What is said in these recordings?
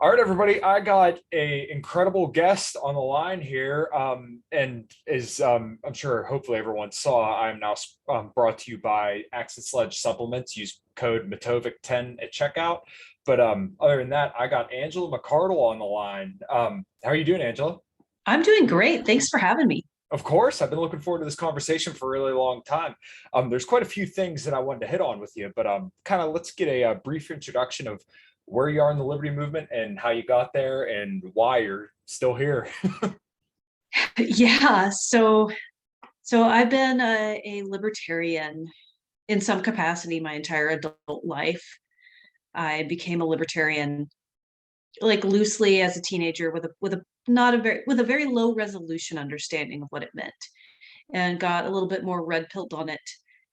All right, everybody. I got a incredible guest on the line here, and as I'm sure, hopefully everyone saw, I'm now brought to you by Accent Sledge Supplements. Use code Matovcik10 at checkout. But other than that, I got Angela McCardle on the line. How are you doing, Angela? I'm doing great. Thanks for having me. Of course, I've been looking forward to this conversation for a really long time. There's quite a few things that I wanted to hit on with you, but kind of let's get a brief introduction of where you are in the liberty movement and how you got there and why you're still here. Yeah, so I've been a libertarian in some capacity my entire adult life. I became a libertarian like loosely as a teenager with a not a very with a very low resolution understanding of what it meant, and got a little bit more red pilled on it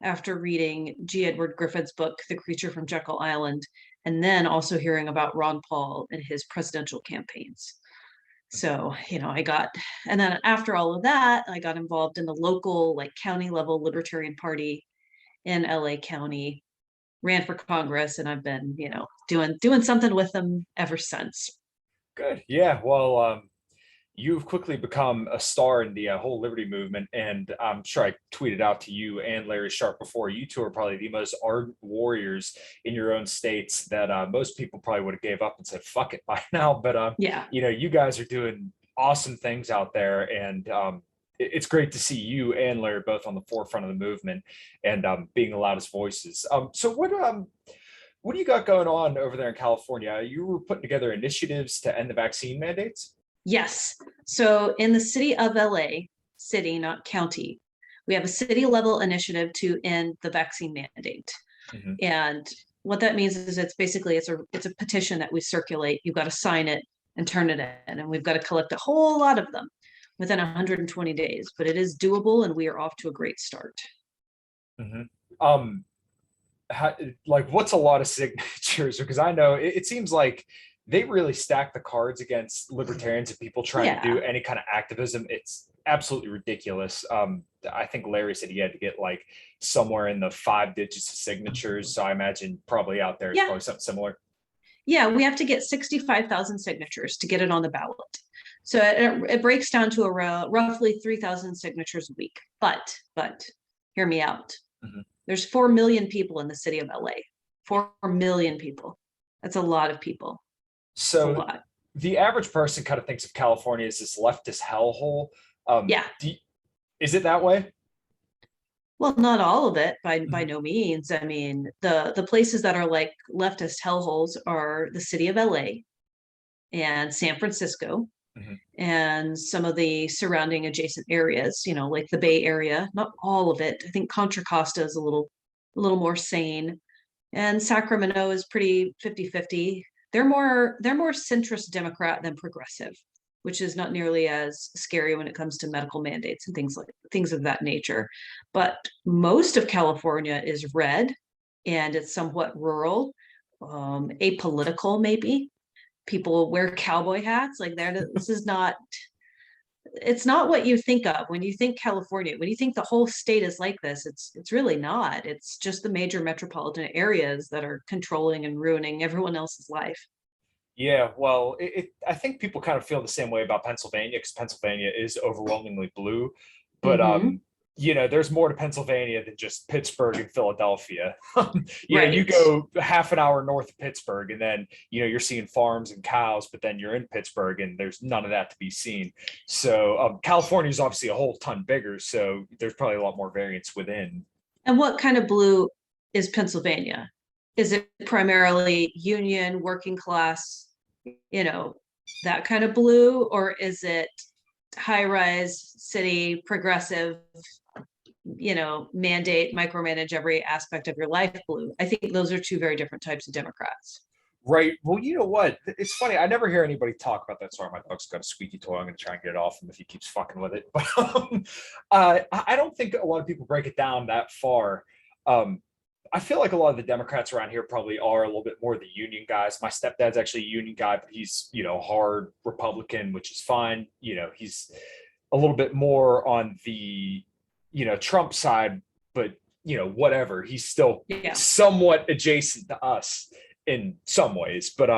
after reading G. Edward Griffith's book, The Creature from Jekyll Island, and then also hearing about Ron Paul and his presidential campaigns. So, and then after all of that, I got involved in the local, like county level Libertarian Party in LA County, ran for Congress, and I've been, doing something with them ever since. Good. Yeah. Well, you've quickly become a star in the whole liberty movement, and I'm sure I tweeted out to you and Larry Sharp before. You two are probably the most ardent warriors in your own states that most people probably would have gave up and said "fuck it" by now. But Yeah. you guys are doing awesome things out there, and it's great to see you and Larry both on the forefront of the movement and being the loudest voices. So what do you got going on over there in California? You were putting together initiatives to end the vaccine mandates. Yes. So in the city of LA, city, not county, we have a city level initiative to end the vaccine mandate. Mhm. And what that means is it's a petition that we circulate. You've got to sign it and turn it in, and we've got to collect a whole lot of them within 120 days. But it is doable, and we are off to a great start. Mhm. Um, how, like, what's a lot of signatures? Because I know it seems like they really stack the cards against libertarians and people trying to do Yeah. any kind of activism. It's absolutely ridiculous. I think Larry said he had to get like somewhere in the 5 digits of signatures. So I imagine probably out there is Yeah. probably something similar. Yeah. We have to get 65,000 signatures to get it on the ballot. So it breaks down to around roughly 3,000 signatures a week. But hear me out. Mhm. There's 4 million people in the city of LA. 4 million people. That's a lot of people. It's a So lot. the average person kind of thinks of California as this leftist hellhole. Um, Yeah. do you- is it that way? Well, not all of it by Mhm. no means. I mean, the places that are like leftist hellholes are the city of LA and San Francisco Mhm. and some of the surrounding adjacent areas, like the Bay Area. Not all of it. I think Contra Costa is a little more sane. And Sacramento is pretty 50-50. They're more centrist Democrat than progressive, which is not nearly as scary when it comes to medical mandates and things of that nature. But most of California is red, and it's somewhat rural, apolitical maybe. People wear cowboy hats. Like this is not it's not what you think of when you think California. When you think the whole state is like this, it's really not. It's just the major metropolitan areas that are controlling and ruining everyone else's life. Yeah, well, I think people kind of feel the same way about Pennsylvania because Pennsylvania is overwhelmingly blue, but Hmm. there's more to Pennsylvania than just Pittsburgh and Philadelphia. You Right. go half an hour north of Pittsburgh, and then you're seeing farms and cows, but then you're in Pittsburgh, and there's none of that to be seen. So California is obviously a whole ton bigger, so there's probably a lot more variance within. And what kind of blue is Pennsylvania? Is it primarily union, working class, you know, that kind of blue, or is it high rise, city, progressive, mandate, micromanage every aspect of your life blue? I think those are two very different types of Democrats. Right. Well, you know what? It's funny. I never hear anybody talk about that. Sorry, my dog's got a squeaky toy. I'm going to try and get it off him if he keeps fucking with it. But I don't think a lot of people break it down that far. Um, I feel like a lot of the Democrats around here probably are a little bit more the union guys. My stepdad's actually a union guy, but he's, hard Republican, which is fine. He's a little bit more on the, Trump side, but, whatever. He's still Yeah. somewhat adjacent to us. in some ways. But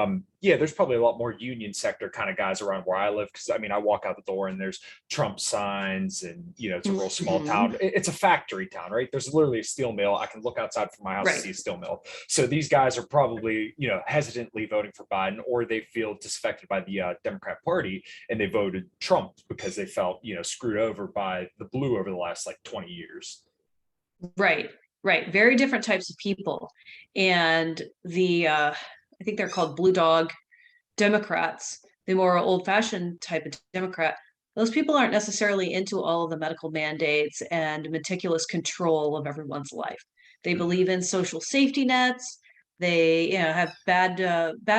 yeah, there's probably a lot more union sector kind of guys around where I live, because I mean I walk out the door and there's Trump signs, and you know, it's a real small Mhm. town. It's a factory town, right? There's literally a steel mill. I can look outside from my house and Right. see a steel mill. So these guys are probably, you know, hesitantly voting for Biden, or they feel disaffected by the Democrat Party and they voted Trump because they felt, you know, screwed over by the blue over the last like 20 years. Right, right. Very different types of people. And I think they're called blue dog Democrats, the more old-fashioned type of Democrat. Those people aren't necessarily into all of the medical mandates and meticulous control of everyone's life. They Mhm. believe in social safety nets. They, have bad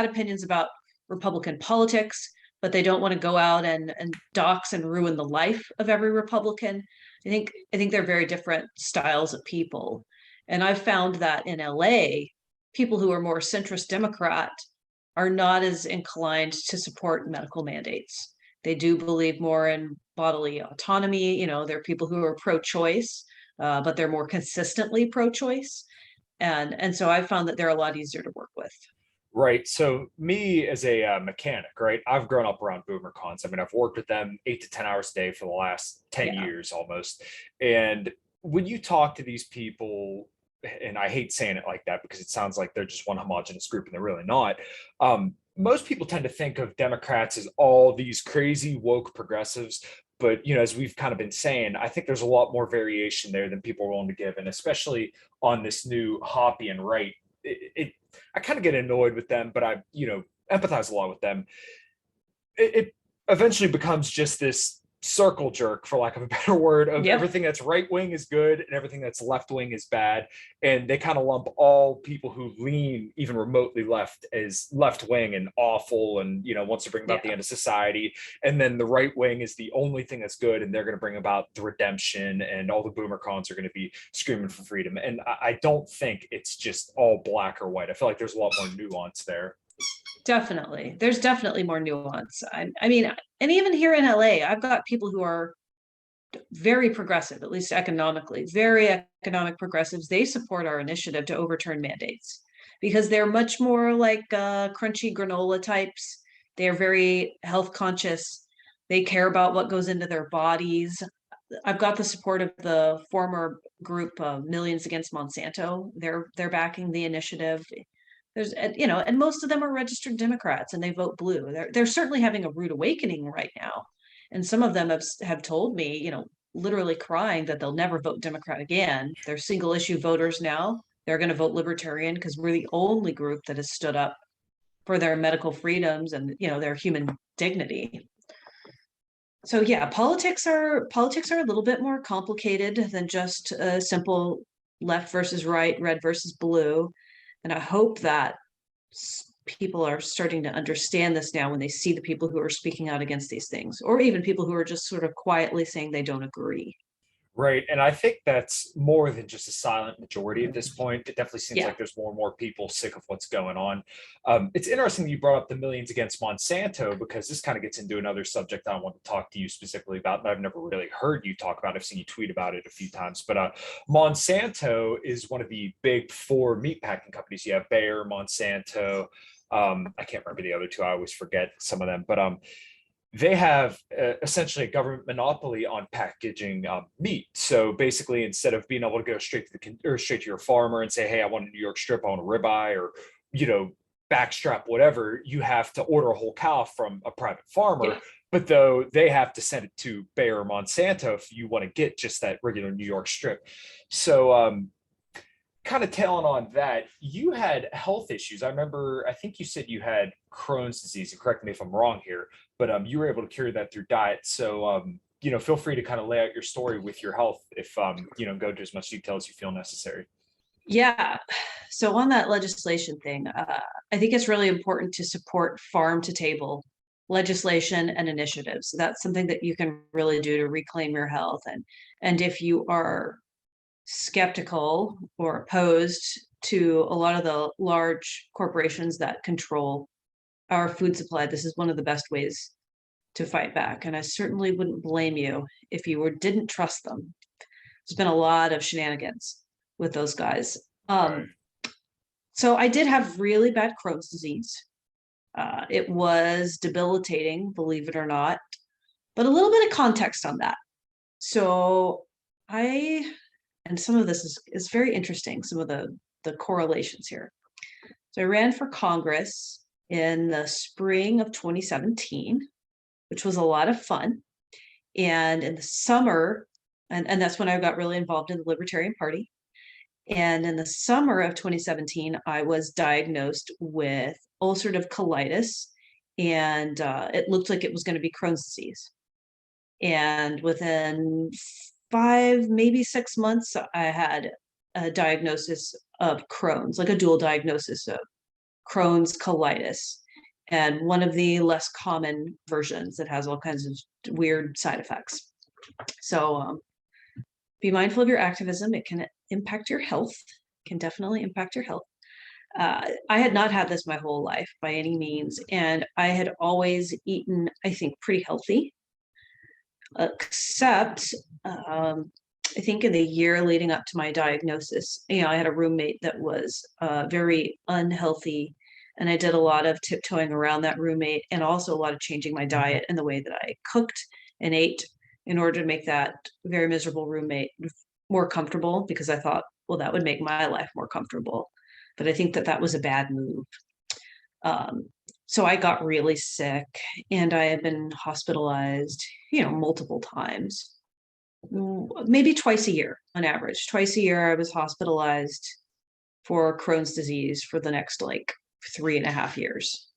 opinions about Republican politics, but they don't want to go out and dox and ruin the life of every Republican. I think they're very different styles of people. And I've found that in LA, people who are more centrist Democrat are not as inclined to support medical mandates. They do believe more in bodily autonomy. There are people who are pro-choice, but they're more consistently pro-choice. And so I found that they're a lot easier to work with. Right. So me as a mechanic, right? I've grown up around boomer cons. I mean, I've worked with them 8 to 10 hours a day for the last 10 Yeah. years almost. And when you talk to these people, and I hate saying it like that because it sounds like they're just one homogenous group and they're really not. Most people tend to think of Democrats as all these crazy woke progressives. But you know, as we've kind of been saying, I think there's a lot more variation there than people are willing to give, and especially on this new Hoppian right. It I kind of get annoyed with them, but I, you know, empathize a lot with them. It eventually becomes just this circle jerk, for lack of a better word, of Yep. everything that's right wing is good and everything that's left wing is bad. And they kind of lump all people who lean even remotely left as left wing and awful, and you know, wants to bring about the Yeah. end of society. And then the right wing is the only thing that's good, and they're going to bring about the redemption, and all the boomer cons are going to be screaming for freedom. And I don't think it's just all black or white. I feel like there's a lot more nuance there. Definitely. There's definitely more nuance. I mean, and even here in LA, I've got people who are very progressive, at least economically, very economic progressives. They support our initiative to overturn mandates because they're much more like crunchy granola types. They're very health conscious. They care about what goes into their bodies. I've got the support of the former group Millions Against Monsanto. They're backing the initiative. There's and most of them are registered Democrats and they vote blue. They're certainly having a rude awakening right now, and some of them have told me, literally crying that they'll never vote Democrat again. They're single issue voters now. They're going to vote Libertarian because we're the only group that has stood up for their medical freedoms and their human dignity. So yeah, politics are a little bit more complicated than just a simple left versus right, red versus blue. And I hope that people are starting to understand this now when they see the people who are speaking out against these things, or even people who are just sort of quietly saying they don't agree. Right. And I think that's more than just a silent majority at this point. It definitely seems Yeah. like there's more and more people sick of what's going on. It's interesting that you brought up the Millions Against Monsanto, because this kind of gets into another subject I want to talk to you specifically about that I've never really heard you talk about. I've seen you tweet about it a few times. But Monsanto is one of the big four meatpacking companies. You have Bayer, Monsanto. I can't remember the other two. I always forget some of them. But they have essentially a government monopoly on packaging meat. So basically, instead of being able to go straight to or straight to your farmer and say, "Hey, I want a New York strip, I want a ribeye," or you know, backstrap, whatever, you have to order a whole cow from a private farmer. Yeah. But though they have to send it to Bayer or Monsanto if you want to get just that regular New York strip. So kind of tailing on that, you had health issues. I remember, I think you said you had Crohn's disease, and correct me if I'm wrong here, but you were able to cure that through diet. So, you know, feel free to kind of lay out your story with your health if, you know, go into as much detail as you feel necessary. Yeah. So on that legislation thing, I think it's really important to support farm to table legislation and initiatives. So that's something that you can really do to reclaim your health. And if you are skeptical or opposed to a lot of the large corporations that control our food supply, this is one of the best ways to fight back. And I certainly wouldn't blame you if you didn't trust them. There's been a lot of shenanigans with those guys. Right. So I did have really bad Crohn's disease. It was debilitating, believe it or not, but a little bit of context on that. So and some of this is very interesting, some of the correlations here. So I ran for Congress in the spring of 2017, which was a lot of fun. And in the summer, and that's when I got really involved in the Libertarian Party. And in the summer of 2017, I was diagnosed with ulcerative colitis, and it looked like it was going to be Crohn's disease. And within 5, maybe 6 months, I had a diagnosis of Crohn's, like a dual diagnosis of Crohn's colitis, and one of the less common versions that has all kinds of weird side effects. So be mindful of your activism. It can impact your health, can definitely impact your health. I had not had this my whole life by any means, and I had always eaten, I think, pretty healthy, except I think in the year leading up to my diagnosis, I had a roommate that was very unhealthy, and I did a lot of tiptoeing around that roommate, and also a lot of changing my diet and the way that I cooked and ate in order to make that very miserable roommate more comfortable, because I thought, well, that would make my life more comfortable. But I think that that was a bad move. So I got really sick, and I had been hospitalized, multiple times, maybe twice a year on average. Twice a year, I was hospitalized for Crohn's disease for the next 3.5 years.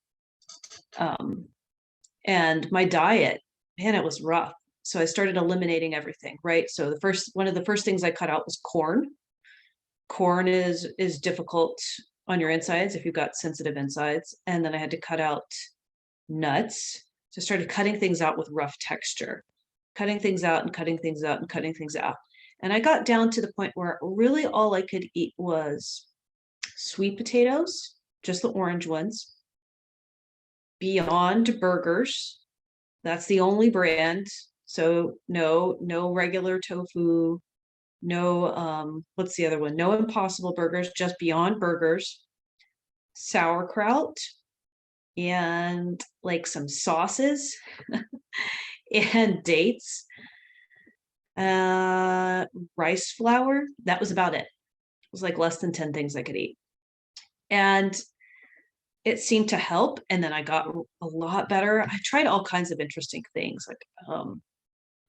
And my diet, man, it was rough. So I started eliminating everything, right? So one of the first things I cut out was corn. Corn is difficult on your insides if you've got sensitive insides. And then I had to cut out nuts. So I started cutting things out with rough texture, cutting things out and cutting things out and cutting things out. And I got down to the point where really all I could eat was sweet potatoes, just the orange ones, Beyond Burgers. That's the only brand. So no regular tofu, no, what's the other one? No Impossible Burgers, just Beyond Burgers, sauerkraut, and some sauces and dates, rice flour. That was about it. It was less than 10 things I could eat. And it seemed to help. And then I got a lot better. I tried all kinds of interesting things.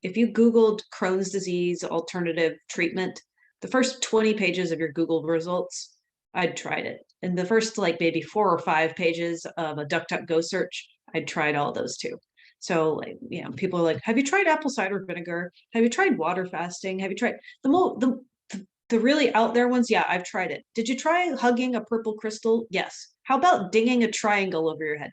If you Googled Crohn's disease alternative treatment, the first 20 pages of your Google results, I'd tried it. And the first maybe 4 or 5 pages of a DuckDuckGo search, I'd tried all those too. So people are like, have you tried apple cider vinegar? Have you tried water fasting? Have you tried the really out there ones? Yeah, I've tried it. Did you try hugging a purple crystal? Yes. How about dinging a triangle over your head?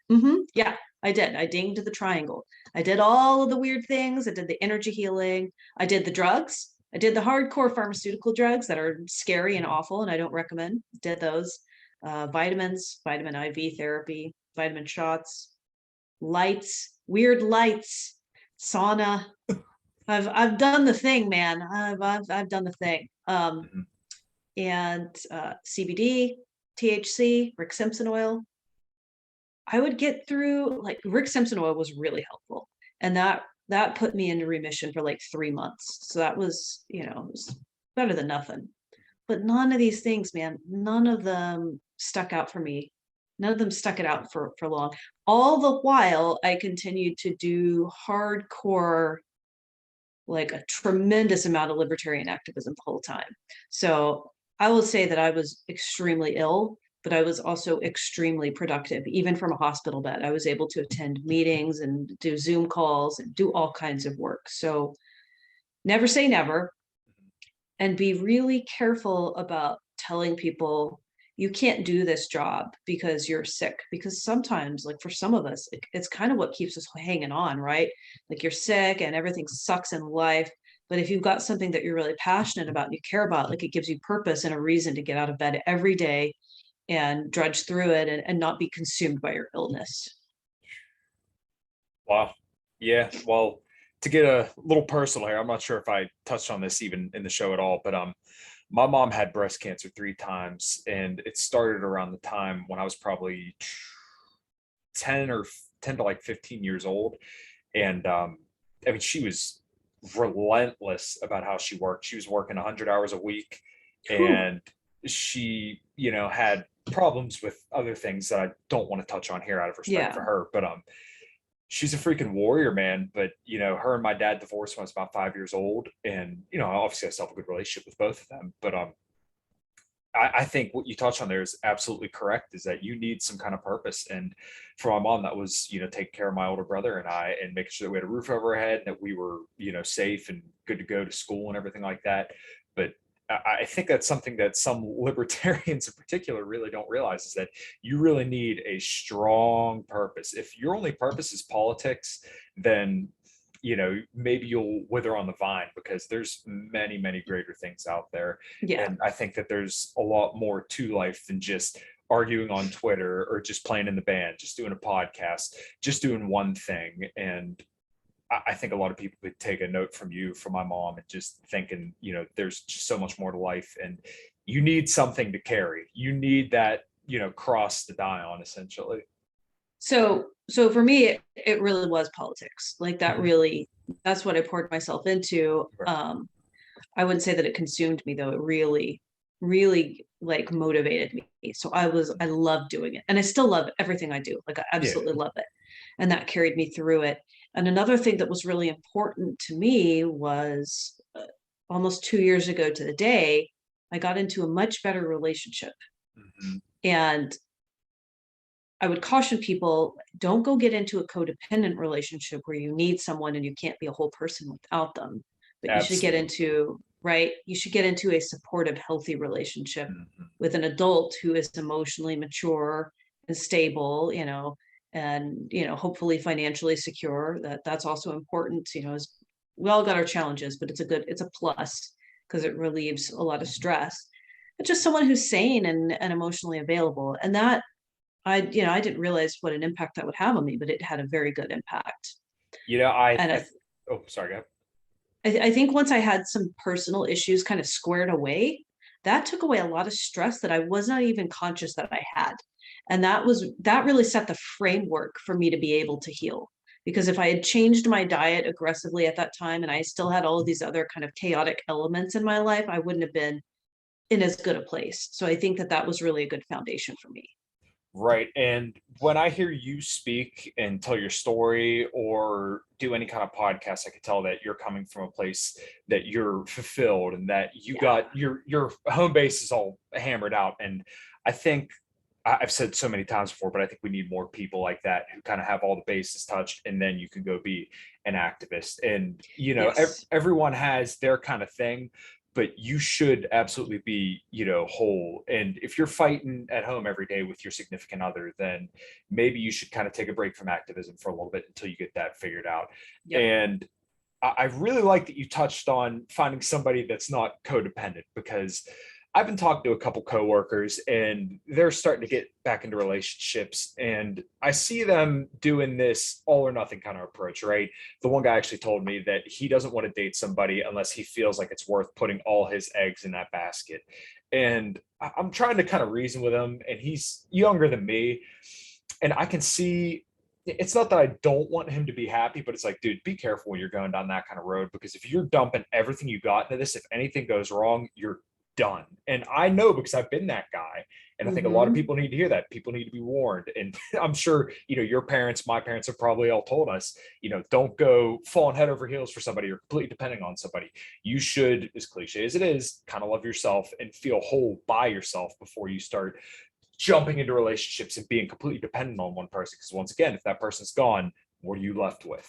Yeah, I did. I dinged the triangle. I did all of the weird things. I did the energy healing. I did the drugs. I did the hardcore pharmaceutical drugs that are scary and awful, and I don't recommend. Did those. Vitamins, vitamin IV therapy, vitamin shots, lights, weird lights, sauna. I've done the thing, man. I've done the thing. And CBD, THC, Rick Simpson oil. I would get through Rick Simpson oil was really helpful, and that put me into remission for 3 months. So that was, it was better than nothing. But none of these things, man, none of them stuck out for me. None of them stuck it out for long. All the while, I continued to do hardcore, a tremendous amount of libertarian activism the whole time. So I will say that I was extremely ill, but I was also extremely productive. Even from a hospital bed, I was able to attend meetings and do Zoom calls and do all kinds of work. So never say never, and be really careful about telling people you can't do this job because you're sick. Because sometimes, for some of us, it's kind of what keeps us hanging on, right? You're sick and everything sucks in life. But if you've got something that you're really passionate about and you care about, it gives you purpose and a reason to get out of bed every day and drudge through it and not be consumed by your illness. Wow. Yeah. Well, to get a little personal here, I'm not sure if I touched on this even in the show at all, but My mom had breast cancer 3 times, and it started around the time when I was probably 10 or 10 to like 15 years old. And I mean, she was relentless about how she worked. She was working 100 hours a week, Whew. and she, had problems with other things that I don't want to touch on here out of respect Yeah. for her. But she's a freaking warrior, man. But her and my dad divorced when I was about 5 years old, and obviously I still have a good relationship with both of them. But I think what you touched on there is absolutely correct, is that you need some kind of purpose. And for my mom, that was, taking care of my older brother and I, and making sure that we had a roof over our head, and that we were, safe and good to go to school and everything like that. But I think that's something that some libertarians in particular really don't realize, is that you really need a strong purpose. If your only purpose is politics, then maybe you'll wither on the vine, because there's many, many greater things out there. Yeah. And I think that there's a lot more to life than just arguing on Twitter, or just playing in the band, just doing a podcast, just doing one thing. And I think a lot of people could take a note from you, from my mom, and just thinking, there's just so much more to life, and you need something to carry. You need that, cross to die on, essentially. So for me, it really was politics. Like that Mhm. really, that's what I poured myself into. Right. I wouldn't say that it consumed me though. It really, really like motivated me. So I love doing it. And I still love everything I do. Like I Yeah. absolutely love it. And that carried me through it. And another thing that was really important to me was almost 2 years ago to the day, I got into a much better relationship. Mhm. And I would caution people, don't go get into a codependent relationship where you need someone and you can't be a whole person without them. But you should get Absolutely. into, right? You should get into a supportive, healthy relationship Mhm. with an adult who is emotionally mature and stable, and hopefully financially secure. That's also important, as we all got our challenges, but it's a plus because it relieves a lot of stress. But just someone who's sane and emotionally available. And that I didn't realize what an impact that would have on me, but it had a very good impact. And Oh, sorry, go ahead. I think once I had some personal issues kind of squared away, that took away a lot of stress that I was not even conscious that I had. And that really set the framework for me to be able to heal. Because if I had changed my diet aggressively at that time and I still had all of these other kind of chaotic elements in my life, I wouldn't have been in as good a place. So I think that was really a good foundation for me. Right. And when I hear you speak and tell your story, or do any kind of podcast, I could tell that you're coming from a place that you're fulfilled, and that you Yeah. got your home base is all hammered out. And I think I've said so many times before, but I think we need more people like that, who kind of have all the bases touched, and then you can go be an activist. And Yes. everyone has their kind of thing, but you should absolutely be, whole. And if you're fighting at home every day with your significant other, then maybe you should kind of take a break from activism for a little bit until you get that figured out. Yep. And I really like that you touched on finding somebody that's not codependent, because I've been talking to a couple coworkers, and they're starting to get back into relationships, and I see them doing this all or nothing kind of approach, right? The one guy actually told me that he doesn't want to date somebody unless he feels like it's worth putting all his eggs in that basket. And I'm trying to kind of reason with him, and he's younger than me, and I can see, it's not that I don't want him to be happy, but it's like, dude, be careful when you're going down that kind of road, because if you're dumping everything you got into this, if anything goes wrong, you're done. And I know, because I've been that guy. And I think a lot of Hmm. people need to hear that. People need to be warned. And I'm sure, your parents, my parents have probably all told us, don't go falling head over heels for somebody, or completely depending on somebody. You should, as cliche as it is, kind of love yourself and feel whole by yourself before you start jumping into relationships and being completely dependent on one person. Because once again, if that person's gone, what are you left with?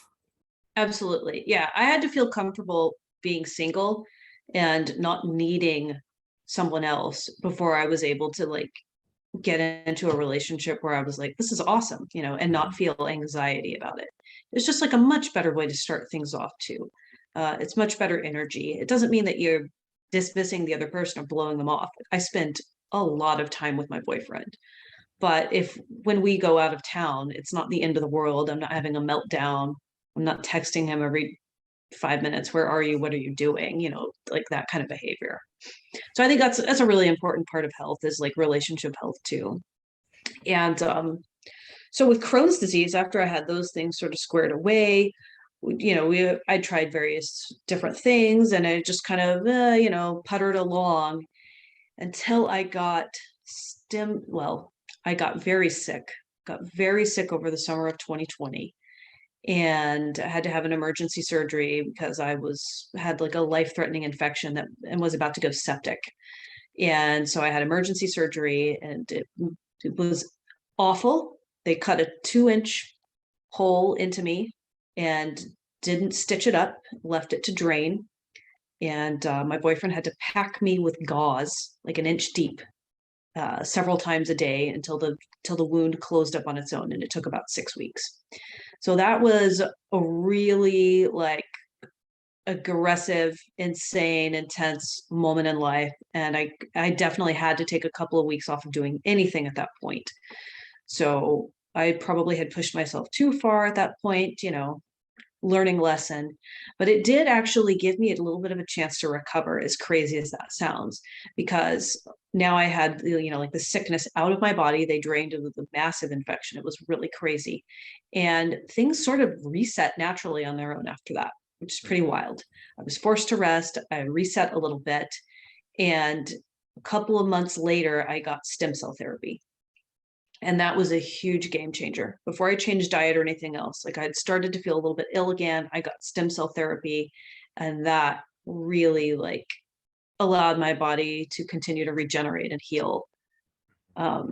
Absolutely. Yeah. I had to feel comfortable being single and not needing someone else before I was able to like get into a relationship where I was like, this is awesome, and not Mhm. feel anxiety about it. It's just like a much better way to start things off too. It's much better energy. It doesn't mean that you're dismissing the other person or blowing them off. I spent a lot of time with my boyfriend. But if when we go out of town, it's not the end of the world. I'm not having a meltdown. I'm not texting him every 5 minutes, where are you? What are you doing? Like that kind of behavior. So I think that's a really important part of health, is like relationship health too. And so with Crohn's disease, after I had those things sort of squared away, I tried various different things, and I just kind of puttered along until I got I got very sick. Got very sick over the summer of 2020, and I had to have an emergency surgery because I had like a life-threatening infection and was about to go septic. And so I had emergency surgery, and it was awful. They cut a 2-inch hole into me and didn't stitch it up, left it to drain. And my boyfriend had to pack me with gauze, like an inch deep, several times a day until the wound closed up on its own, and it took about 6 weeks. So that was a really like aggressive, insane, intense moment in life, and I definitely had to take a couple of weeks off of doing anything at that point. So I probably had pushed myself too far at that point, learning lesson, but it did actually give me a little bit of a chance to recover, as crazy as that sounds, because now I had, like the sickness out of my body. They drained it with a massive infection. It was really crazy. And things sort of reset naturally on their own after that, which is pretty wild. I was forced to rest. I reset a little bit. And a couple of months later, I got stem cell therapy. And that was a huge game changer. Before I changed diet or anything else, like I had started to feel a little bit ill again. I got stem cell therapy, and that really like allowed my body to continue to regenerate and heal. A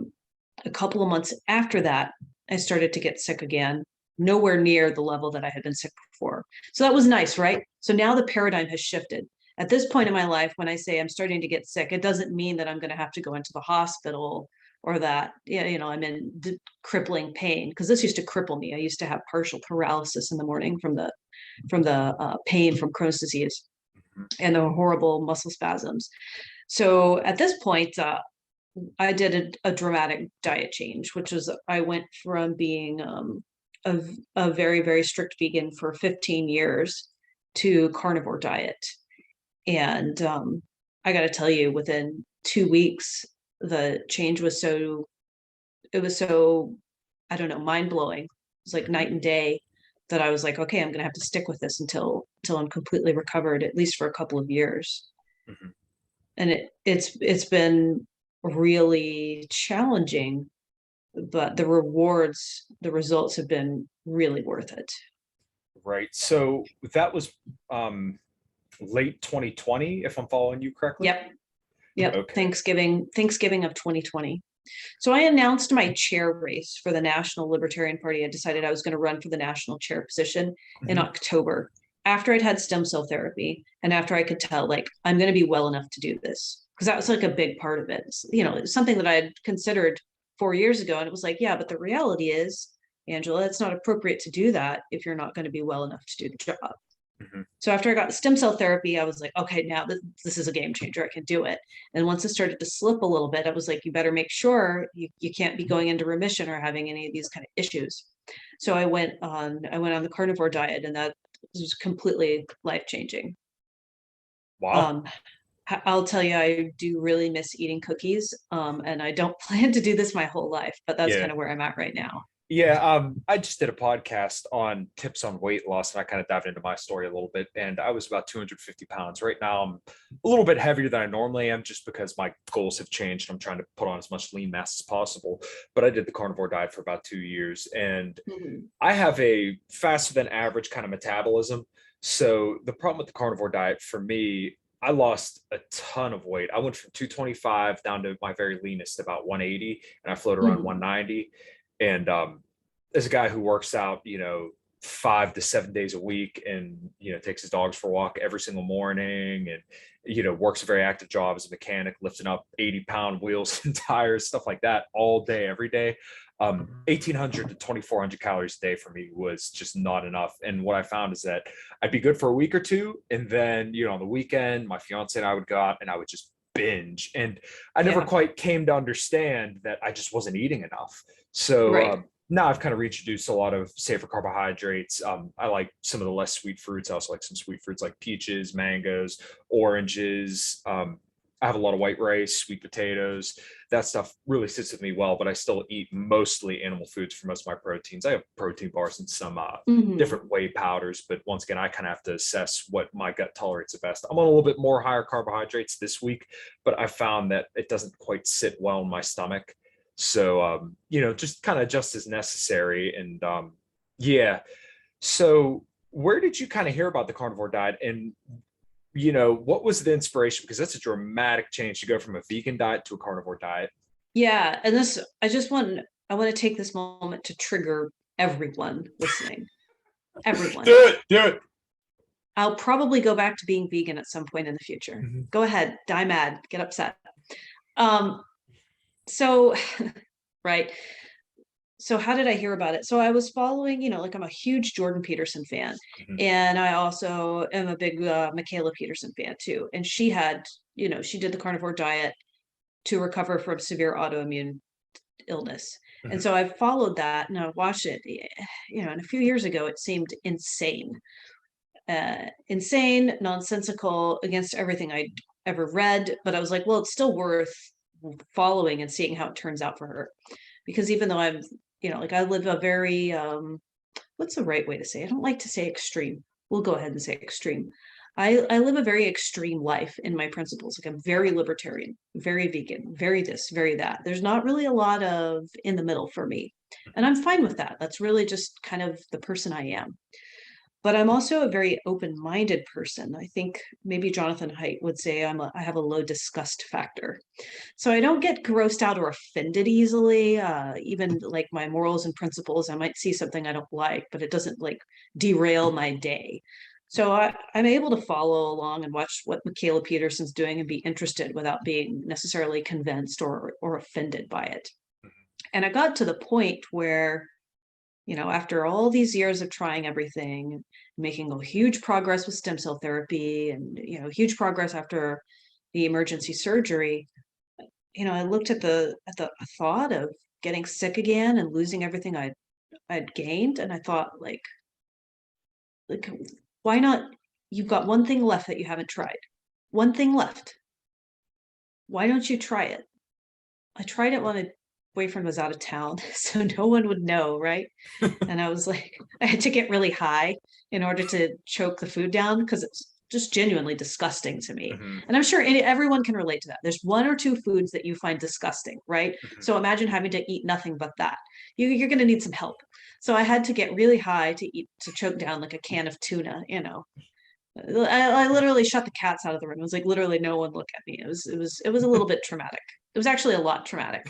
couple of months after that, I started to get sick again, nowhere near the level that I had been sick before. So that was nice, right? So now the paradigm has shifted. At this point in my life, when I say I'm starting to get sick, it doesn't mean that I'm going to have to go into the hospital, or that I'm in crippling pain, because this used to cripple me. I used to have partial paralysis in the morning from the pain from Crohn's disease and the horrible muscle spasms. So at this point, I did a dramatic diet change, which was I went from being a very, very strict vegan for 15 years to carnivore diet. And I got to tell you, within 2 weeks, the change was so, I don't know, mind blowing. It was like night and day, that I was like, okay, I'm going to have to stick with this until I'm completely recovered, at least for a couple of years. Mm-hmm. And it's been really challenging, but the results have been really worth it. Right. So that was late 2020, if I'm following you correctly. Yep. Okay. Thanksgiving of 2020. So I announced my chair race for the National Libertarian Party. I decided I was going to run for the national chair position in October, after I'd had stem cell therapy, and after I could tell, like, I'm going to be well enough to do this, because that was like a big part of it. It's something that I had considered 4 years ago, and it was like, yeah, but the reality is, Angela, it's not appropriate to do that if you're not going to be well enough to do the job. Mm-hmm. So after I got the stem cell therapy, I was like, okay, now this is a game changer. I can do it. And once it started to slip a little bit, I was like, you better make sure you can't be going into remission or having any of these kind of issues. So I went on the carnivore diet, and that was completely life-changing. Wow. I'll tell you, I do really miss eating cookies. And I don't plan to do this my whole life, but that's kind of where I'm at right now. Yeah, I just did a podcast on tips on weight loss, and I kind of dived into my story a little bit. And I was about 250 pounds. Right now, I'm a little bit heavier than I normally am, just because my goals have changed. I'm trying to put on as much lean mass as possible. But I did the carnivore diet for about 2 years, and I have a faster than average kind of metabolism. So the problem with the carnivore diet for me, I lost a ton of weight. I went from 225 down to my very leanest, about 180, and I float around 190. And as a guy who works out, 5 to 7 days a week, and takes his dogs for a walk every single morning, and works a very active job as a mechanic, lifting up 80-pound wheels and tires, stuff like that, all day, every day. 1,800 to 2,400 calories a day for me was just not enough. And what I found is that I'd be good for a week or two, and then on the weekend, my fiance and I would go out, and I would just binge, and I never quite came to understand that I just wasn't eating enough. So now I've kind of reintroduced a lot of safer carbohydrates. I like some of the less sweet fruits. I also like some sweet fruits like peaches, mangoes, oranges. I have a lot of white rice, sweet potatoes. That stuff really sits with me well, but I still eat mostly animal foods for most of my proteins. I have protein bars and some Mhm. different whey powders, but once again, I kind of have to assess what my gut tolerates the best. I'm on a little bit more higher carbohydrates this week, but I found that it doesn't quite sit well in my stomach. So, just kind of just as necessary. And yeah. So, where did you kind of hear about the carnivore diet? And what was the inspiration? Because that's a dramatic change to go from a vegan diet to a carnivore diet. Yeah, and this I want to take this moment to trigger everyone listening. Do Everyone. it, do it. I'll probably go back to being vegan at some point in the future. Mhm. Go ahead, die mad, get upset. Um, so right. So how did I hear about it? So I was following, like I'm a huge Jordan Peterson fan, Mhm. and I also am a big Michaela Peterson fan too. And she had, she did the carnivore diet to recover from severe autoimmune illness. And Mhm. so I followed that and I watched it, and a few years ago it seemed insane, insane, nonsensical, against everything I'd ever read. But I was like, well, it's still worth following and seeing how it turns out for her. Because even though I'm, like I live a very, what's the right way to say it? I don't like to say extreme. We'll go ahead and say extreme. I live a very extreme life in my principles. Like I'm very libertarian, very vegan, very this, very that. There's not really a lot of in the middle for me. And I'm fine with that. That's really just kind of the person I am. But I'm also a very open-minded person. I think maybe Jonathan Haidt would say I have a low disgust factor. So I don't get grossed out or offended easily. Even like my morals and principles, I might see something I don't like, but it doesn't like derail my day. So I'm able to follow along and watch what Michaela Peterson's doing and be interested without being necessarily convinced or offended by it. And I got to the point where, after all these years of trying everything, making a huge progress with stem cell therapy and, huge progress after the emergency surgery, I looked at the thought of getting sick again and losing everything I'd gained, and I thought, like, why not? You've got one thing left that you haven't tried. One thing left. Why don't you try it? I tried it when a boyfriend was out of town, so no one would know, right? And I was like, I had to get really high in order to choke the food down because it's just genuinely disgusting to me. Mhm. And I'm sure everyone can relate to that. There's one or two foods that you find disgusting, right? Mhm. So imagine having to eat nothing but that. You're going to need some help. So I had to get really high to choke down like a can of tuna. I literally shut the cats out of the room. It was like literally no one look at me. It was a little bit traumatic. It was actually a lot traumatic.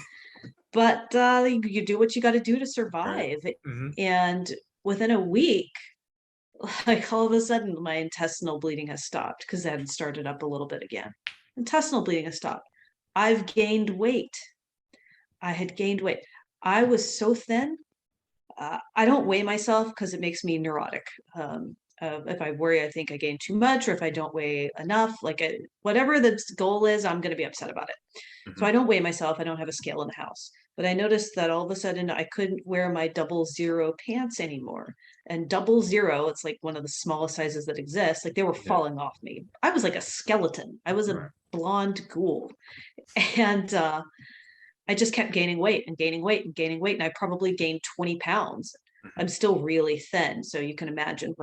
But you do what you got to do to Right. survive. Mhm. And within a week, like all of a sudden, my intestinal bleeding has stopped because that had started up a little bit again. Intestinal bleeding has stopped. I've gained weight. I had gained weight. I was so thin. I don't weigh myself because it makes me neurotic. If I worry, I think I gain too much, or if I don't weigh enough, whatever the goal is, I'm going to be upset about it. So Mhm. I don't weigh myself. I don't have a scale in the house. But I noticed that all of a sudden I couldn't wear my 00 pants anymore. And 00, it's like one of the smallest sizes that exist. Like they were Yeah. falling off me. I was like a skeleton. I was a Right. blonde ghoul. And I just kept gaining weight and gaining weight and gaining weight. And I probably gained 20 pounds. Mhm. I'm still really thin. So you can imagine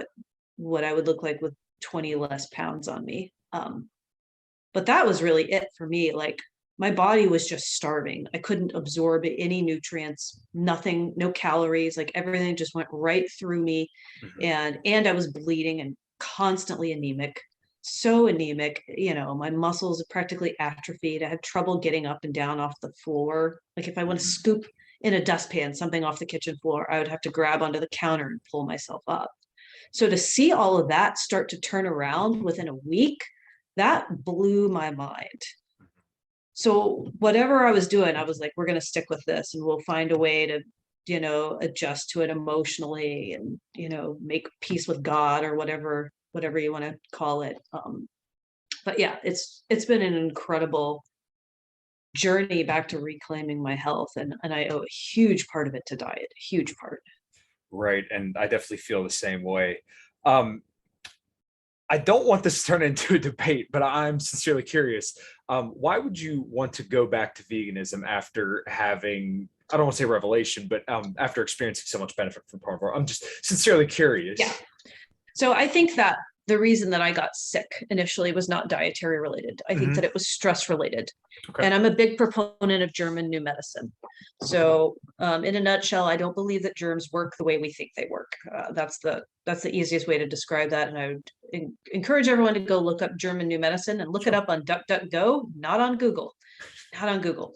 what I would look like with 20 less pounds on me. But that was really it for me. Like my body was just starving. I couldn't absorb any nutrients, nothing, no calories, like everything just went right through me. Mhm. And I was bleeding and constantly anemic. So anemic, my muscles practically atrophied. I had trouble getting up and down off the floor. Like if I want to Mhm. scoop in a dustpan something off the kitchen floor, I would have to grab onto the counter and pull myself up. So to see all of that start to turn around within a week, that blew my mind. So whatever I was doing, I was like, we're going to stick with this and we'll find a way to, adjust to it emotionally and, make peace with God or whatever you want to call it. But yeah, it's been an incredible journey back to reclaiming my health, and I owe a huge part of it to diet, a huge part. Right. And I definitely feel the same way. Um, I don't want this to turn into a debate, but I'm sincerely curious. Why would you want to go back to veganism after having, I don't want to say revelation, but after experiencing so much benefit from carnivore? I'm just sincerely curious. Yeah. So I think that the reason that I got sick initially was not dietary related. I think that it was stress related. Okay. And I'm a big proponent of German new medicine. So in a nutshell, I don't believe that germs work the way we think they work. That's the easiest way to describe that. And I would encourage everyone to go look up German new medicine and look it up on DuckDuckGo, not on Google, not on Google.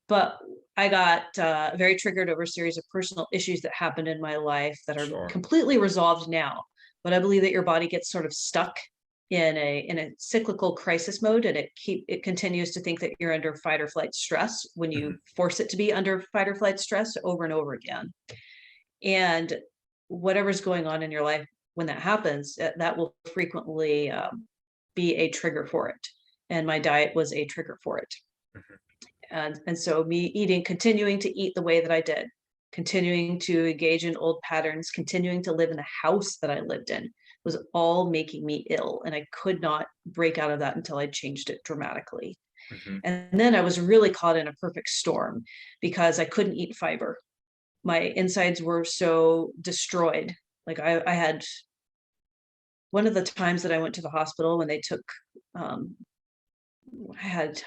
But I got very triggered over a series of personal issues that happened in my life that are completely resolved now. But I believe that your body gets sort of stuck in a cyclical crisis mode, and it continues to think that you're under fight or flight stress when you force it to be under fight or flight stress over and over again. And whatever's going on in your life when that happens, that will frequently be a trigger for it. And my diet was a trigger for it. And so me continuing to eat the way that I did, continuing to engage in old patterns, continuing to live in the house that I lived in was all making me ill. And I could not break out of that until I changed it dramatically. And then I was really caught in a perfect storm because I couldn't eat fiber. My insides were so destroyed. Like I had one of the times that I went to the hospital when they took, I had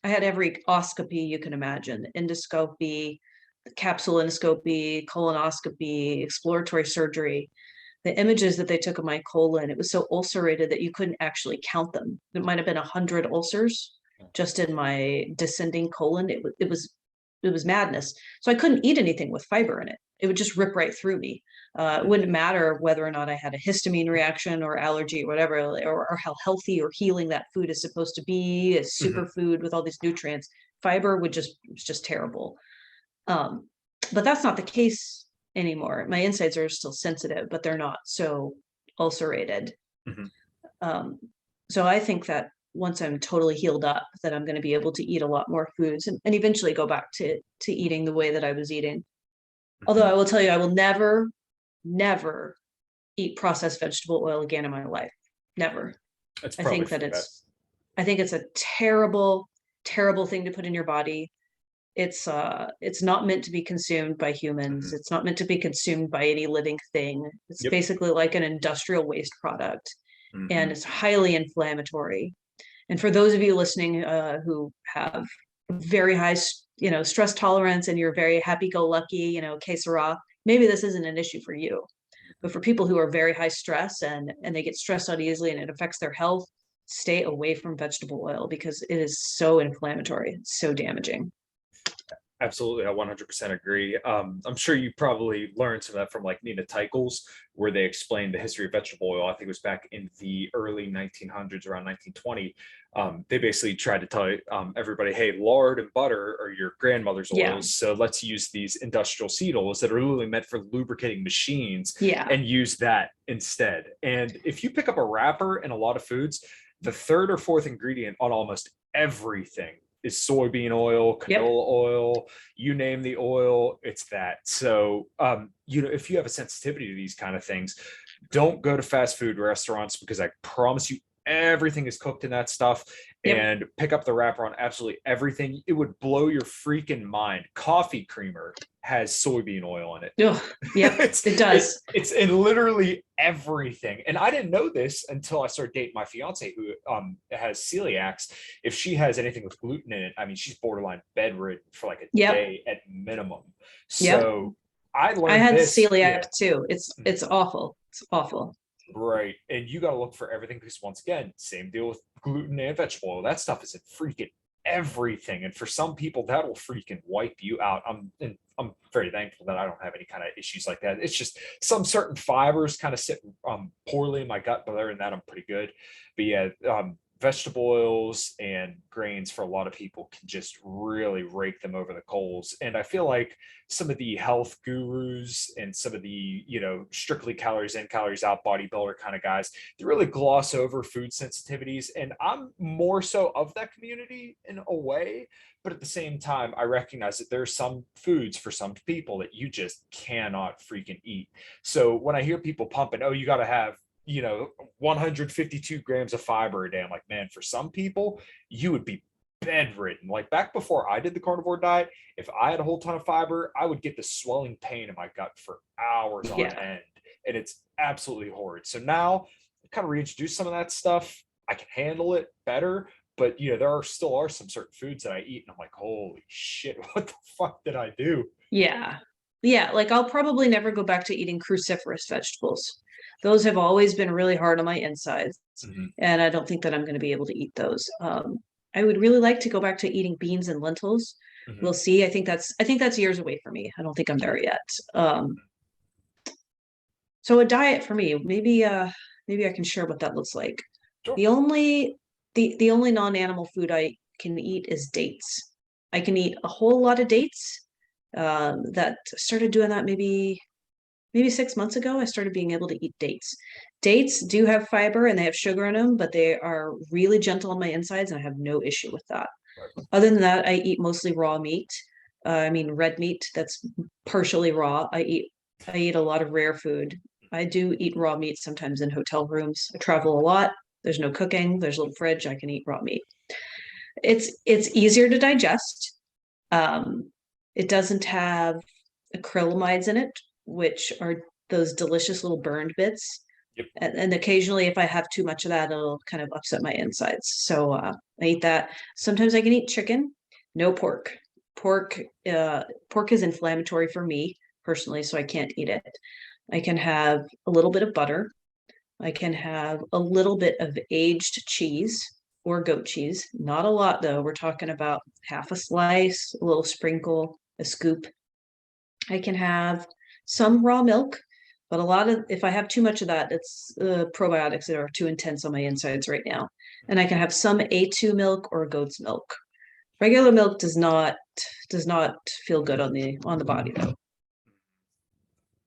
every oscopy you can imagine, endoscopy, capsule endoscopy, colonoscopy, exploratory surgery. The images that they took of my colon, it was so ulcerated that you couldn't actually count them. There might have been 100 ulcers just in my descending colon. It was madness. So I couldn't eat anything with fiber in it. It would just rip right through me. It wouldn't matter whether or not I had a histamine reaction or allergy or whatever, or how healthy or healing that food is supposed to be, a superfood with all these nutrients. Fiber it's just terrible. But that's not the case anymore. My insides are still sensitive, but they're not so ulcerated. So I think that once I'm totally healed up, that I'm going to be able to eat a lot more foods and eventually go back to eating the way that I was eating. Although I will tell you, I will never eat processed vegetable oil again in my life. Never. I think it's a terrible, terrible thing to put in your body. It's not meant to be consumed by humans. It's not meant to be consumed by any living thing. It's basically like an industrial waste product, and it's highly inflammatory. And for those of you listening who have very high, stress tolerance, and you're very happy-go-lucky, que sera, maybe this isn't an issue for you. But for people who are very high stress and they get stressed out easily and it affects their health, stay away from vegetable oil because it is so inflammatory. It's so damaging. Absolutely, I 100% agree. I'm sure you probably learned some of that from like Nina Teicholz, where they explained the history of vegetable oil. I think it was back in the early 1900s, around 1920. They basically tried to tell everybody, hey, lard and butter are your grandmother's oils, so let's use these industrial seed oils that are literally meant for lubricating machines and use that instead. And if you pick up a wrapper in a lot of foods, the third or fourth ingredient on almost everything is soybean oil, canola oil, you name the oil, it's that. So, if you have a sensitivity to these kind of things, don't go to fast food restaurants because I promise you everything is cooked in that stuff, and pick up the wrapper on absolutely everything. It would blow your freaking mind. Coffee creamer has soybean oil in it. Oh, yeah, it does. It's in literally everything. And I didn't know this until I started dating my fiance who has celiacs. If she has anything with gluten in it, I mean, she's borderline bedridden for like a day at minimum. So I learned I had celiac too. It's awful. It's awful. Right. And you got to look for everything because once again, same deal with gluten and vegetable oil. That stuff is in freaking everything. And for some people, that will freaking wipe you out. I'm very thankful that I don't have any kind of issues like that. It's just some certain fibers kind of sit poorly in my gut, but other than that, I'm pretty good. But yeah, vegetable oils and grains for a lot of people can just really rake them over the coals. And I feel like some of the health gurus and some of the, strictly calories in, calories out bodybuilder kind of guys, they really gloss over food sensitivities. And I'm more so of that community in a way. But at the same time, I recognize that there are some foods for some people that you just cannot freaking eat. So when I hear people pumping, oh, you got to have 152 grams of fiber a day. I'm like, man, for some people, you would be bedridden. Like back before I did the carnivore diet, if I had a whole ton of fiber, I would get the swelling pain in my gut for hours on Yeah. end. And it's absolutely horrid. So now I kind of reintroduce some of that stuff. I can handle it better. But there are some certain foods that I eat, and I'm like, holy shit, what the fuck did I do? Yeah. Yeah. Like I'll probably never go back to eating cruciferous vegetables. Those have always been really hard on my insides. Mhm, And I don't think that I'm going to be able to eat those. I would really like to go back to eating beans and lentils. mhm. We'll see. I think that's years away for me. I don't think I'm there yet. Um, so a diet for me, maybe I can share what that looks like. Sure. The only the only non-animal food I can eat is dates. I can eat a whole lot of dates. That started doing that maybe 6 months ago. I started being able to eat dates. Dates do have fiber and they have sugar in them, but they are really gentle on my insides, and I have no issue with that. Right. Other than that, I eat mostly raw meat. I mean red meat that's partially raw. I eat a lot of rare food. I do eat raw meat sometimes in hotel rooms. I travel a lot. There's no cooking. There's a little fridge. I can eat raw meat. It's easier to digest. Um, it doesn't have acrylamides in it, which are those delicious little burned bits. Yep. And occasionally, if I have too much of that, it'll kind of upset my insides. So I eat that. Sometimes I can eat chicken, no pork. Pork, pork is inflammatory for me personally, so I can't eat it. I can have a little bit of butter. I can have a little bit of aged cheese or goat cheese. Not a lot though. We're talking about half a slice, a little sprinkle, a scoop. I can have some raw milk, but if I have too much of that, it's probiotics that are too intense on my insides right now. And I can have some A2 milk or goat's milk. Regular milk does not feel good on the body though.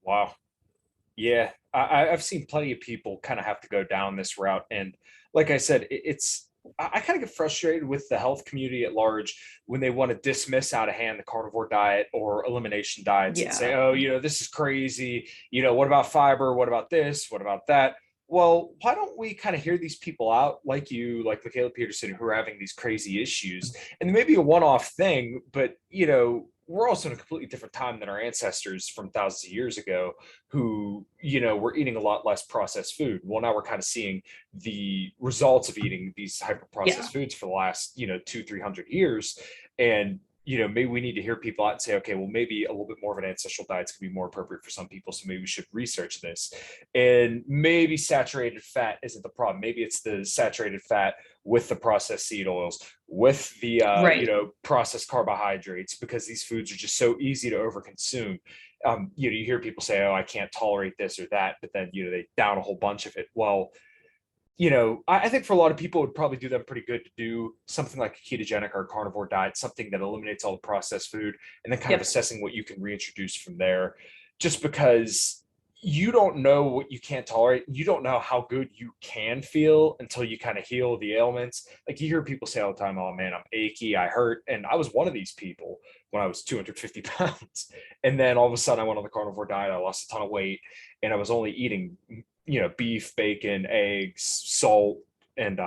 Wow. Yeah, I've seen plenty of people kind of have to go down this route. And like I said, I kind of get frustrated with the health community at large when they want to dismiss out of hand the carnivore diet or elimination diets and say, Yeah. oh, this is crazy. What about fiber? What about this? What about that? Well, why don't we kind of hear these people out like you, like Michaela Peterson, who are having these crazy issues? And maybe a one-off thing, but we're also in a completely different time than our ancestors from thousands of years ago who, were eating a lot less processed food. Well, now we're kind of seeing the results of eating these hyper Yeah. processed foods for the last, 200-300 years. And, maybe we need to hear people out and say, okay, well, maybe a little bit more of an ancestral diet's could be more appropriate for some people. So maybe we should research this. And maybe saturated fat isn't the problem. Maybe it's the saturated fat with the processed seed oils, with the Right. processed carbohydrates, because these foods are just so easy to overconsume. You hear people say, oh, I can't tolerate this or that, but then they down a whole bunch of it. Well, I think for a lot of people, it would probably do them pretty good to do something like a ketogenic or a carnivore diet, something that eliminates all the processed food, and then kind of Yep. assessing what you can reintroduce from there. Just because you don't know what you can't tolerate, you don't know how good you can feel until you kind of heal the ailments. Like you hear people say all the time, oh man, I'm achy, I hurt. And I was one of these people when I was 250 pounds. And then all of a sudden I went on the carnivore diet, I lost a ton of weight, and I was only eating beef, bacon, eggs, salt, and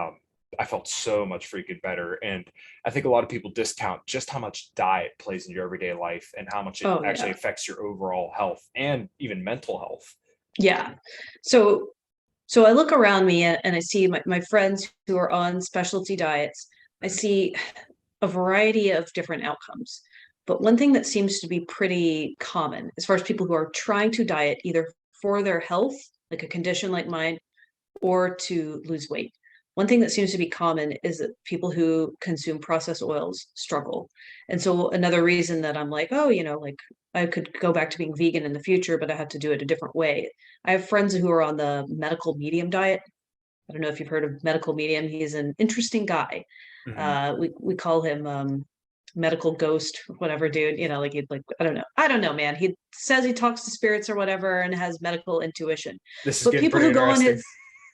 I felt so much freaking better. And I think a lot of people discount just how much diet plays in your everyday life and how much it Oh actually yeah. affects your overall health and even mental health. Yeah. So so I look around me and I see my friends who are on specialty diets. I see a variety of different outcomes. But one thing that seems to be pretty common as far as people who are trying to diet either for their health, like a condition like mine, or to lose weight. One thing that seems to be common is that people who consume processed oils struggle. And so another reason that I'm like, oh, like I could go back to being vegan in the future, but I have to do it a different way. I have friends who are on the medical medium diet. I don't know if you've heard of Medical Medium. He's an interesting guy. Mhm. We call him medical ghost, whatever, dude. Like he'd like I don't know, man. He says he talks to spirits or whatever and has medical intuition. This is But getting people pretty who go on interesting.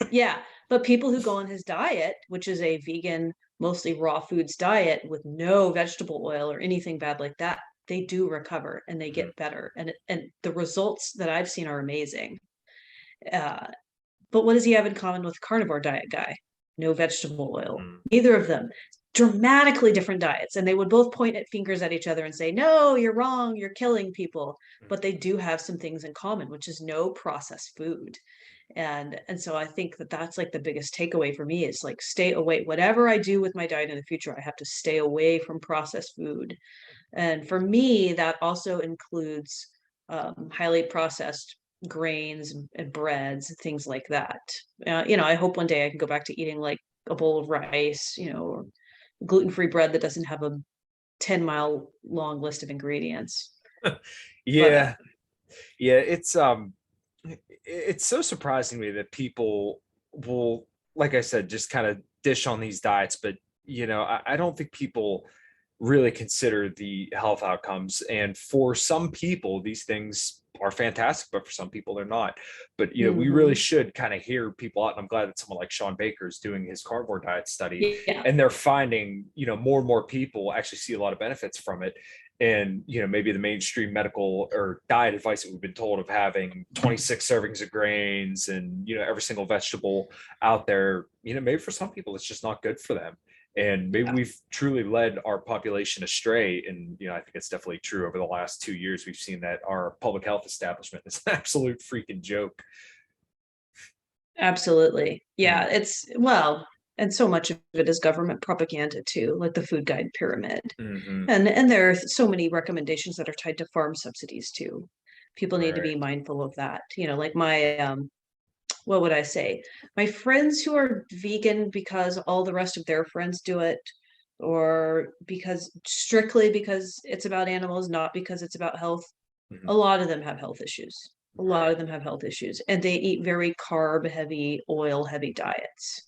his yeah, but people who go on his diet, which is a vegan, mostly raw foods diet with no vegetable oil or anything bad like that, they do recover and they Mhm. get better. And the results that I've seen are amazing. Uh, but what does he have in common with carnivore diet guy? No vegetable oil. Mhm. Neither of them. Dramatically different diets. And they would both point at fingers at each other and say, no, you're wrong. You're killing people. But they do have some things in common, which is no processed food. And so I think that that's like the biggest takeaway for me is like stay away. Whatever I do with my diet in the future, I have to stay away from processed food. And for me, that also includes highly processed grains and breads, things like that. I hope one day I can go back to eating like a bowl of rice, or gluten-free bread that doesn't have a 10-mile long list of ingredients. But Yeah, yeah, it's so surprising to me that people will, like I said, just kind of dish on these diets, but I don't think people really consider the health outcomes. And for some people, these things are fantastic, but for some people, they're not. But we really mhm. should kind of hear people out. And I'm glad that someone like Sean Baker is doing his carnivore diet study, Yeah, and they're finding more and more people actually see a lot of benefits from it. And maybe the mainstream medical or diet advice that we've been told of having 26 servings of grains and every single vegetable out there, maybe for some people it's just not good for them, and maybe yeah. we've truly led our population astray. And I think it's definitely true. Over the last 2 years, we've seen that our public health establishment is an absolute freaking joke. Absolutely. Yeah, Mm-hmm. it's well, and so much of it is government propaganda too, like the food guide pyramid. Mm-hmm. And there are so many recommendations that are tied to farm subsidies too. People need to Right. be mindful of that. Like my what would I say? My friends who are vegan because all the rest of their friends do it, or because strictly because it's about animals, not because it's about health. Mm-hmm. A lot of them have health issues. A lot Right. of them have health issues, and they eat very carb heavy, oil heavy diets.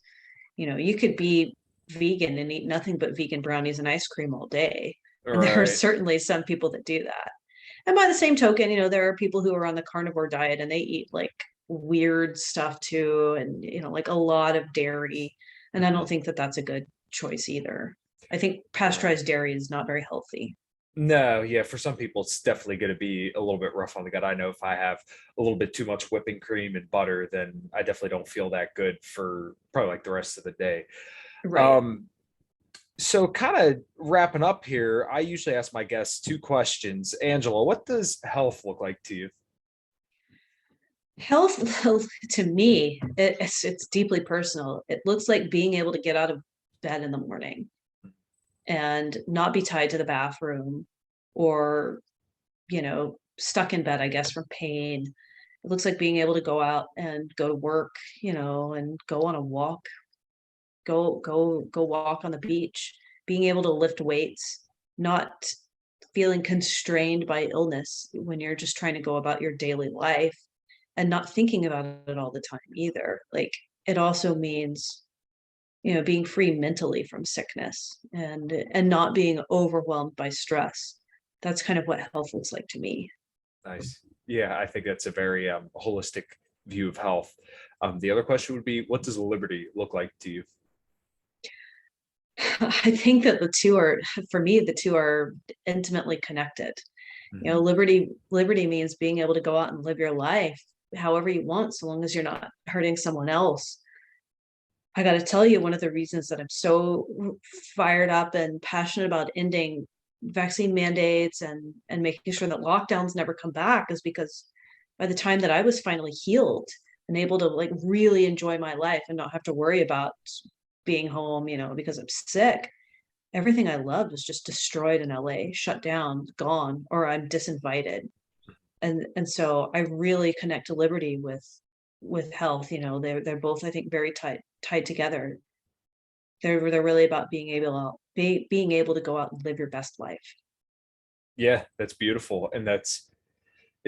You could be vegan and eat nothing but vegan brownies and ice cream all day. And there are Right. certainly some people that do that. And by the same token, there are people who are on the carnivore diet and they eat like weird stuff too, and like a lot of dairy. And I Mm-hmm. don't think that that's a good choice either. I think Right. pasteurized dairy is not very healthy. No, yeah, for some people, it's definitely going to be a little bit rough on the gut. I know if I have a little bit too much whipping cream and butter, then I definitely don't feel that good for probably like the rest of the day. Right. Um, so kind of wrapping up here, I usually ask my guests two questions. Angela, what does health look like to you? Health, to me, it's deeply personal. It looks like being able to get out of bed in the morning and not be tied to the bathroom or, stuck in bed, I guess, from pain. It looks like being able to go out and go to work, and go on a walk, go walk on the beach, being able to lift weights, not feeling constrained by illness when you're just trying to go about your daily life and not thinking about it all the time either. Like it also means, being free mentally from sickness and not being overwhelmed by stress. That's kind of what health looks like to me. Nice. Yeah, I think that's a very holistic view of health. The other question would be, what does liberty look like to you? I think that for me, the two are intimately connected. Mhm. Liberty means being able to go out and live your life however you want, so long as you're not hurting someone else. I got to tell you, one of the reasons that I'm so fired up and passionate about ending vaccine mandates and making sure that lockdowns never come back is because by the time that I was finally healed and able to like really enjoy my life and not have to worry about being home, because I'm sick, everything I loved was just destroyed in LA, shut down, gone, or I'm disinvited. And so I really connect to liberty with health. They're both, I think, very tied together. They're really about being able to go out and live your best life. Yeah, that's beautiful. And it's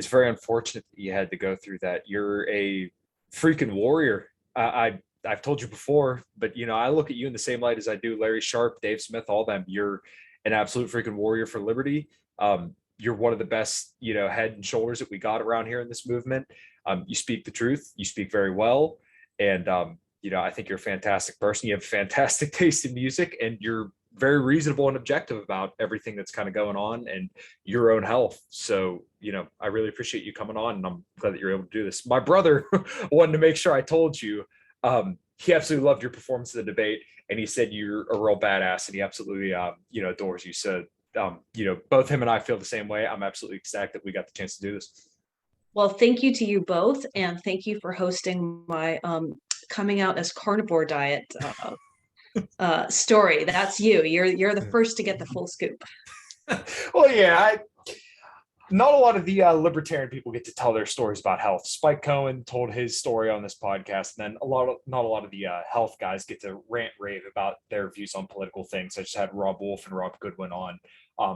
very unfortunate that you had to go through that. You're a freaking warrior. I I've told you before, but I look at you in the same light as I do Larry Sharp, Dave Smith, all them. You're an absolute freaking warrior for liberty. You're one of the best, head and shoulders that we got around here in this movement. You speak the truth. You speak very well. And, I think you're a fantastic person. You have fantastic taste in music, and you're very reasonable and objective about everything that's kind of going on and your own health. So, I really appreciate you coming on, and I'm glad that you're able to do this. My brother wanted to make sure I told you, he absolutely loved your performance in the debate, and he said you're a real badass, and he absolutely, adores you. So, both him and I feel the same way. I'm absolutely ecstatic that we got the chance to do this. Well, thank you to you both, and thank you for hosting my coming out as Carnivore Diet story. That's you. You're the first to get the full scoop. Well, yeah, not a lot of the libertarian people get to tell their stories about health. Spike Cohen told his story on this podcast, and then not a lot of the health guys get to rant rave about their views on political things. I just had Rob Wolf and Rob Goodwin on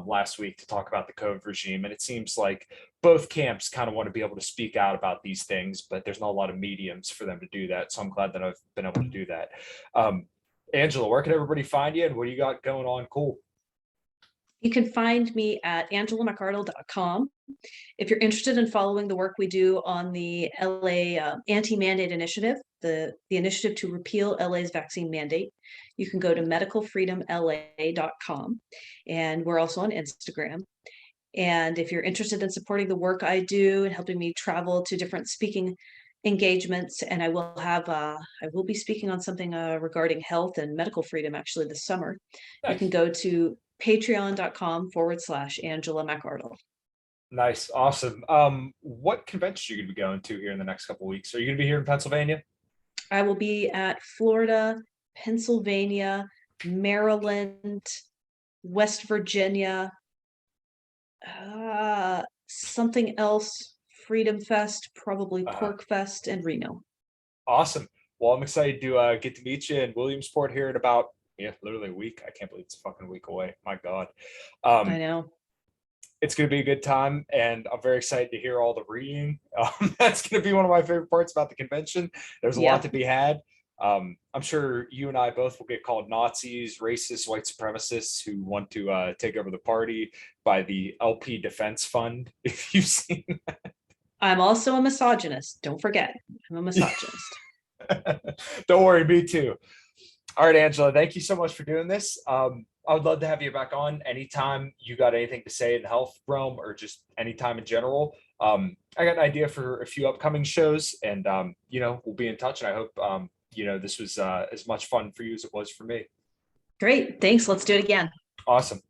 last week to talk about the COVID regime, and it seems like both camps kind of want to be able to speak out about these things, but there's not a lot of mediums for them to do that. So I'm glad that I've been able to do that. Angela, where can everybody find you, and what do you got going on? Cool. You can find me at angelamcardle.com. If you're interested in following the work we do on the LA anti-mandate initiative, the initiative to repeal LA's vaccine mandate, you can go to medicalfreedomla.com. And we're also on Instagram. And if you're interested in supporting the work I do and helping me travel to different speaking engagements, and I will be speaking on something regarding health and medical freedom actually this summer. Nice. You can go to patreon.com/Angela McArdle. Nice. Awesome. What conventions are you going to be going to here in the next couple of weeks? Are you going to be here in Pennsylvania? I will be at Florida, Pennsylvania, Maryland, West Virginia, something else, Freedom Fest, probably Pork Fest, and Reno. Awesome. Well, I'm excited to get to meet you in Williamsport here in about literally a week. I can't believe it's a fucking week away. My God. I know. It's going to be a good time, and I'm very excited to hear all the reading. That's going to be one of my favorite parts about the convention. There's a lot to be had. I'm sure you and I both will get called Nazis, racist, white supremacists who want to take over the party by the LP Defense Fund, if you've seen that. I'm also a misogynist. Don't forget, I'm a misogynist. Don't worry, me too. All right, Angela, thank you so much for doing this. I would love to have you back on anytime you got anything to say in the health realm or just anytime in general. I got an idea for a few upcoming shows, and we'll be in touch. And I hope this was as much fun for you as it was for me. Great. Thanks. Let's do it again. Awesome.